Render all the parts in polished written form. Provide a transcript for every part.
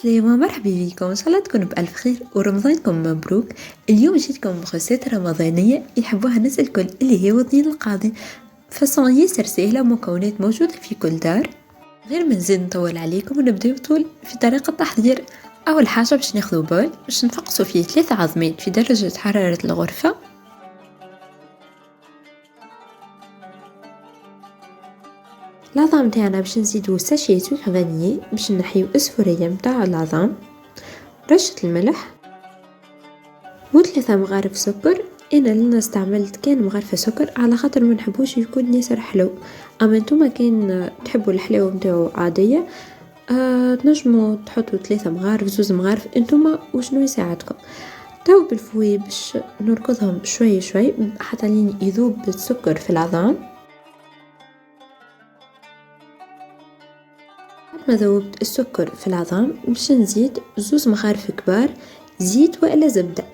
سلامة، مرحبا بكم، إن شاء الله تكونوا بألف خير ورمضانكم مبروك. اليوم جيتكم بغسالة رمضانية يحبوها الناس الكل اللي هي وطنين القاضي، فصون ياسر سهلة ومكونات موجودة في كل دار. غير ما نزيد نطول عليكم ونبداو طول في طريقة التحضير. أول حاجة باش ناخذوا بول باش نفقصوا فيه 3 عظمات في درجة حرارة الغرفة. العظام تاعنا باش نزيدو ساشي سكر فانيي باش نحيو الأسفورية متاع العظام، رشة الملح و3 مغارف سكر. انا لنا استعملت كان مغرفة سكر على خاطر ما نحبوش يكون ياسر حلو، اما نتوما كان تحبوا الحلاوه نتاعو عاديه تنجموا تحطوا 3 مغارف 2 مغارف انتوما وشنو يساعدكم. تو بالفوي باش نركضهم شوي شوي حتى لين يذوب السكر في العظام. بعد ما ذوبت السكر في العظام باش نزيد 2 مغارف كبار زيت والا زبده.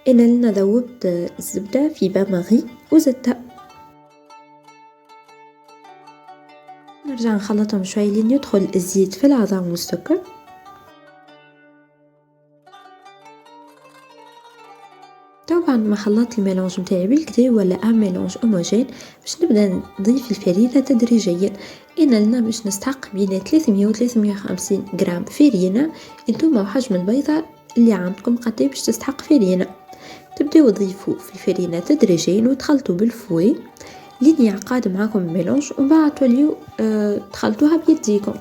انا لنا ذوبت الزبده في بان ماغي وزدتها. نرجع نخلطهم شوي لين يدخل الزيت في العظام والسكر. طبعا ما خلطت الميلانج متاعي بالكدا ولا ان ميلانج هوموجين باش نبدا نضيف الفرينه تدريجيا. انا لنا باش نستحق بين 300 و 350 غرام فرينه. انتوما وحجم البيضه اللي عندكم قد باش تستحق فرينه. تبداو تضيفوا في الفرينه تدريجيا وتخلطوا بالفوي لين يعقد معاكم الميلانج ومن بعد توليو تخلطوها بيديكم.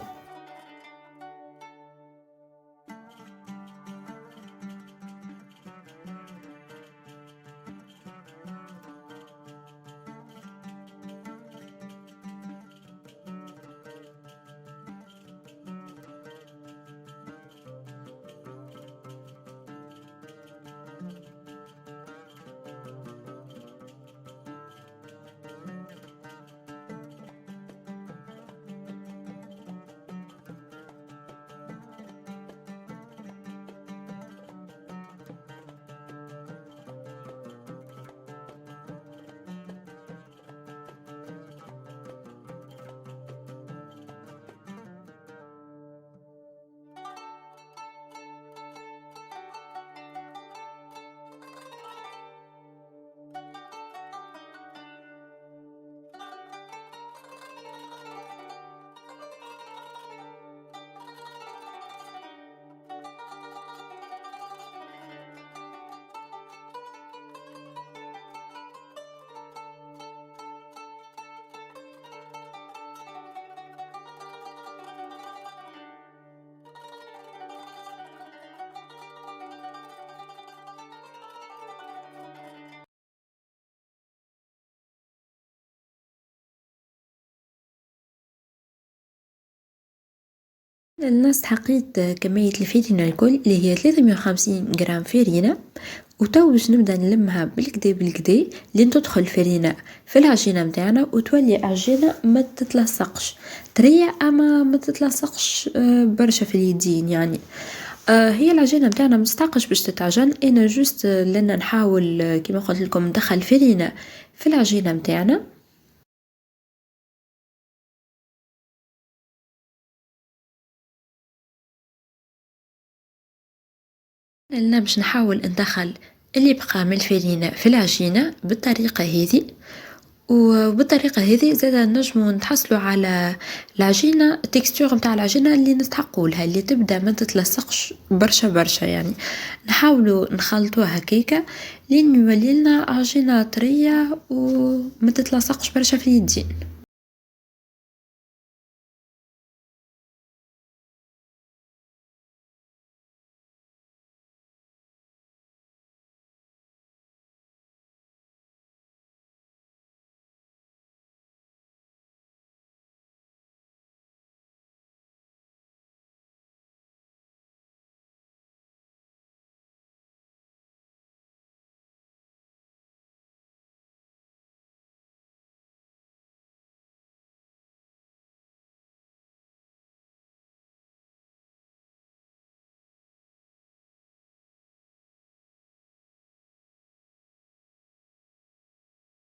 الناس حقيت كمية الفرينة الكل اللي هي 350 غرام فرينة. وتو باش نبدا نلمها بالكدا بالكدا لين تدخل الفرينة في العجينة متاعنا وتولي عجينة ما تتلصقش طرية اما ما تتلصقش برشا في اليدين يعني. هي العجينة متاعنا مستحقش باش تتعجن. انا جوست لنا نحاول كيما قلت لكم ندخل فرينة في العجينة متاعنا. لنا باش نحاول ندخل اللي بقى من الفرينة في العجينة بالطريقة هذه. وبالطريقة هذه زاد نجمو نتحصلوا على العجينة التكستور متاع العجينة اللي نستحقوا لها اللي تبدا ما تتلصقش برشا برشا يعني. نحاولوا نخلطوها هكاكا لين يولي لنا عجينة طرية وما تتلصقش برشا في اليدين.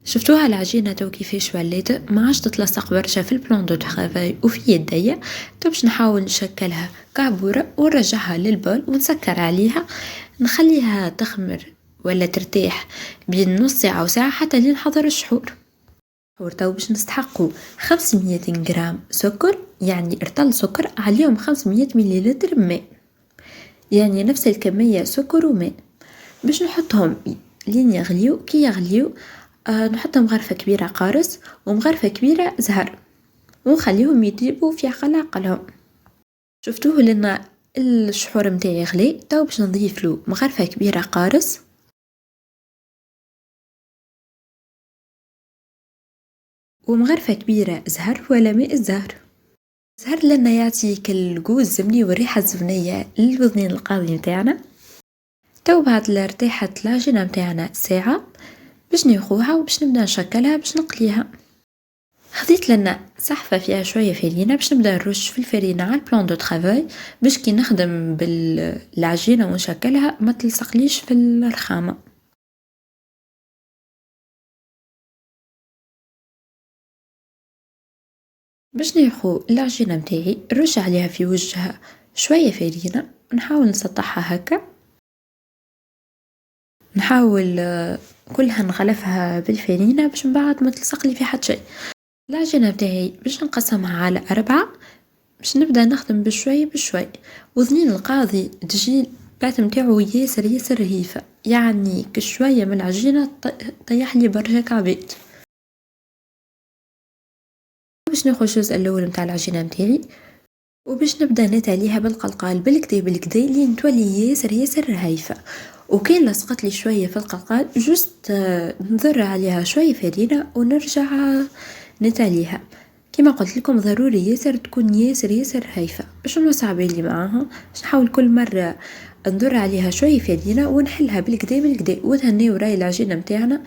شفتوها العجينة تو كيفاش ولات ما عادش تتلصق برشا في البلان دو ترافاي وفي يديا. تو باش نحاول نشكلها كعبورة ونرجعها للبول ونسكر عليها، نخليها تخمر ولا ترتاح بين نص ساعة وساعة حتى لين نحضر السحور. تو باش نستحقوا 500 غرام سكر، يعني ارتل سكر عليهم 500 مليلتر ماء، يعني نفس الكمية سكر وماء. باش نحطهم لين يغليو، كي يغليو نحطهم غرفة كبيرة قارص ومغرفة كبيرة زهر ونخليهم يطيبوا في عقلهم. شفتوه لنا الشحور متاعي غلي. تو باش نضيف له مغرفة كبيرة قارص ومغرفة كبيرة زهر ولا ماء الزهر. زهر لنا يعطيك الجو الزبني والريحة الزبنية للوزنين القاضي متاعنا. تو بعد ارتاحت العجينة متاعنا ساعة باش ناخوها وباش نبدا نشكلها باش نقليها. خذيت لنا صحفة فيها شوية فرينة باش نبدا نرش في الفرينة على البلان دو ترافاي باش كي نخدم بالعجينة ونشكلها ما تلصقليش في الرخامة. باش ناخو العجينة متاعي نرش عليها في وجهها شوية فرينة، نحاول نسطحها هكا، نحاول كلها نغلفها بالفرينة باش من بعد ما تلصق لي في حد شيء. العجينة بتاعي باش نقسمها على 4 باش نبدا نخدم بشوي بشوي. وذنين القاضي تجي البات متاعو ياسر رهيفة، يعني كشوية من العجينة طيح لي برشا كعبات. باش ناخذ الجزء الاول متاع العجينة متاعي وباش نبدا نتاليها بالقلقال بالكدا لين تولي ياسر رهيفة. وكان لصقت لي شوية في القلقال جست نضر عليها شوية فرينة ونرجع نتاليها. كما قلت لكم ضروري ياسر تكون ياسر هايفة باش نوسع بالي معاها، باش نحاول كل مرة ندور عليها شوية فرينة ونحلها بالكدا وتهني وراي العجينة متاعنا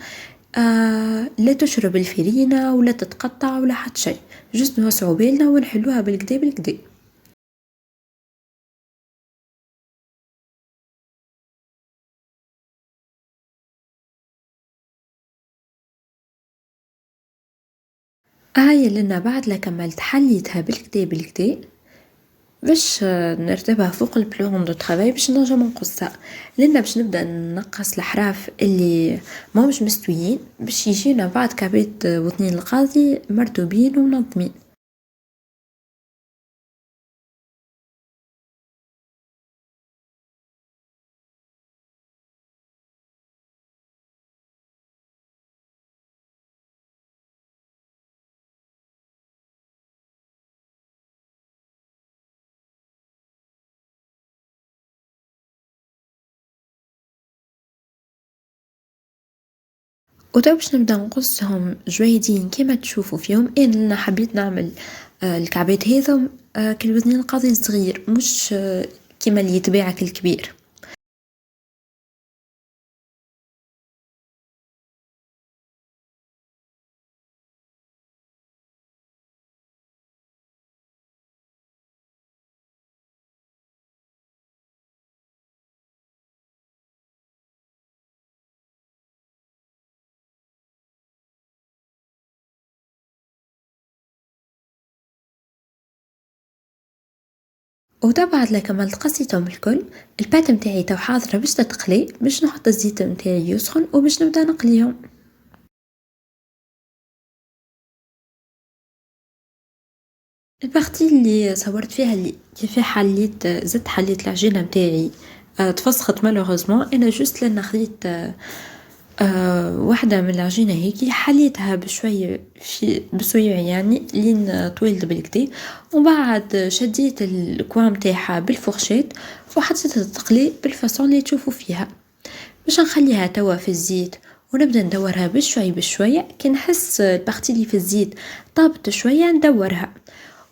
لا تشرب الفرينة ولا تتقطع ولا حتى شيء، جست نوسعوا بالنا ونحلوها بالكدا. هاي لنا بعد لا كملت حليتها بالكدا باش نرتبها فوق البلون دو ترافاي باش نجم نقصها. لنا باش نبدا نقص الحراف اللي ماهمش مستويين باش يجينا بعد كعبات وطنين القاضي مرتوبين ومنظمين. وتو باش نبدا نقصهم جويدين كما تشوفوا فيهم. انا حبيت نعمل الكعبات هذم كالوزنين القاضي الصغير مش كما اللي يتباعك الكبير. وطبعا لكملت قصيتهم الكل. البات متاعي تو حاضره باش تتقلي، باش نحط الزيت متاعي يسخن وباش نبدا نقليهم. البارتي اللي صورت فيها اللي كيف حليت زدت حليت العجينه متاعي تفسخت مالوغوزمون. انا جوست لان خديت واحدة من العجينة هيكي حليتها بشوية في بسويع يعني لين طويلت بالكدا، ومن بعد شديت الكوام متاعها بالفرشات وحطيتها تقلي بالفاصون اللي تشوفوا فيها. باش نخليها توا في الزيت ونبدا ندورها بشوي بشوية. كي نحس البارتي اللي في الزيت طابت شوية ندورها.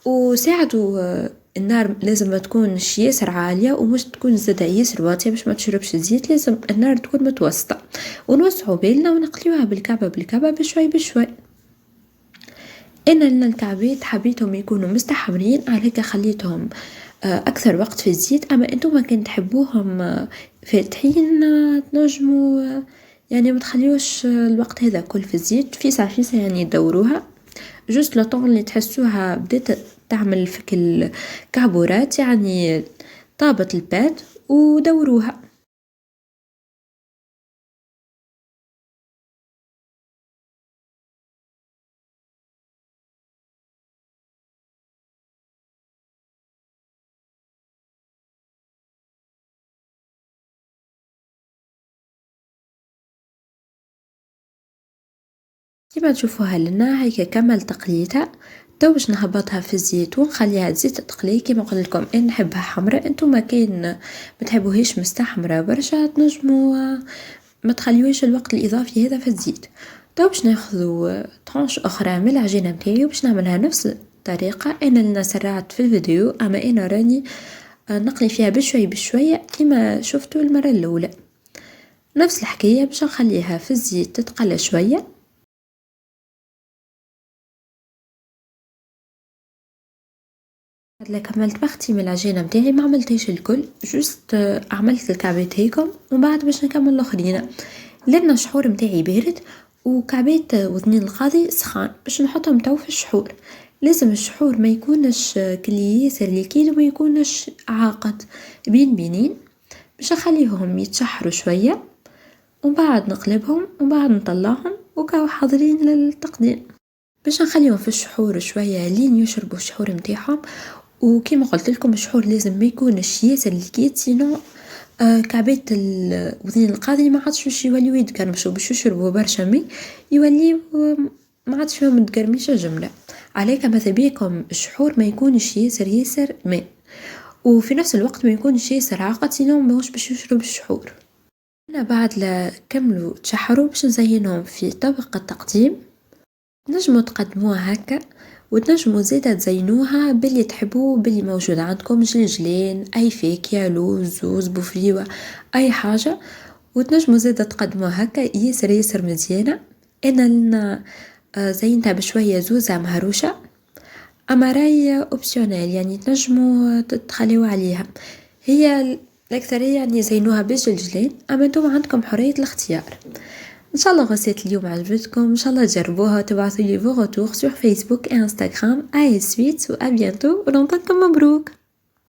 وساعدوا النار لازم ما تكونش ياسر عالية ومش تكون زاده ياسر واطية باش ما تشربش الزيت، لازم النار تكون متوسطة. ونوسعوا بالنا ونقليوها بالكعبة بشوي بشوي. انا لنا الكعبات حبيتهم يكونوا مستحمرين على هكا خليتهم اكثر وقت في الزيت. اما انتم كان تحبوهم فاتحين تنجموا يعني ما تخليوش الوقت هذا كل في الزيت، في ساعة يعني تدوروها جوست لو طون اللي تحسوها بدات تعمل فيك الكعبورات، يعني طابت البات ودوروها. كيما تشوفوها لنا هيك كمل تقليتها. تو باش نهبطها في الزيت ونخليها تزيد تقلي. كيما قلت لكم انا نحبها حمراء، انتم كاين ما تحبوهيش مستحمره برشا تنجموا ما تخليوش الوقت الاضافي هذا في الزيت. تو باش ناخذ طرونش اخرى من العجينه نتاعي وباش نعملها نفس الطريقه. انا اللي سرعت في الفيديو، اما انا راني نقلي فيها بشوي بشويه كيما شفتوا المره الاولى. نفس الحكايه باش نخليها في الزيت تتقلى شويه. بعد كملت بختي من العجينه متاعي، ما عملتيش الكل، جوست عملت الكعبات هيكم ومن بعد باش نكمل الاخرين. لان الشحور متاعي بارد وكعبات وذنين القاضي سخان باش نحطهم تو في الشحور. لازم الشحور ما يكونش كلي ياسر ليكيد وما يكونش عاقد، بين بينين باش نخليهم يتشحروا شويه ومن بعد نقلبهم ومن بعد نطلعهم وكاو حاضرين للتقديم. باش نخليهم في الشحور شويه لين يشربوا الشحور متاعهم. وكما قلت لكم الشحور لازم ما يكونش ياسر ليكيد، سينو كعبات الوذين القاضي ما عادش باش يوليو يتقرمشوا، باش يشربوا برشا مي يوليو ما عادش فيهم متقرمشه جمله. عليك ماذا بيكم الشحور ما يكونش ياسر ماء، وفي نفس الوقت ما يكونش ياسر عاقد، سينو ماهوش باش يشرب الشحور. انا بعد لا كملوا تشحروا باش نزينهم في طبق التقديم. نجموا تقدموها هكا وتنجموا زيادة تزينوها باللي تحبوه، باللي موجود عندكم جلجلين، اي فاكهة، لوز، زوز، بوفريوة، اي حاجة، وتنجموا زيادة تقدموها هكا ياسر مزيانة. انا لنا زينتها بشوية زوزة مهروشة، اما راي اوبسيونيل يعني تنجموا تتخليوا عليها. هي الاكثرية يعني زينوها بالجلجلين، اما انتم عندكم حرية الاختيار. ان شاء الله غسيت اليوم عجبتكم، ان شاء الله تجربوها وتبعثوا لي فو روتور sur Facebook et Instagram. à suite و à bientôt ورمضانكم مبروك.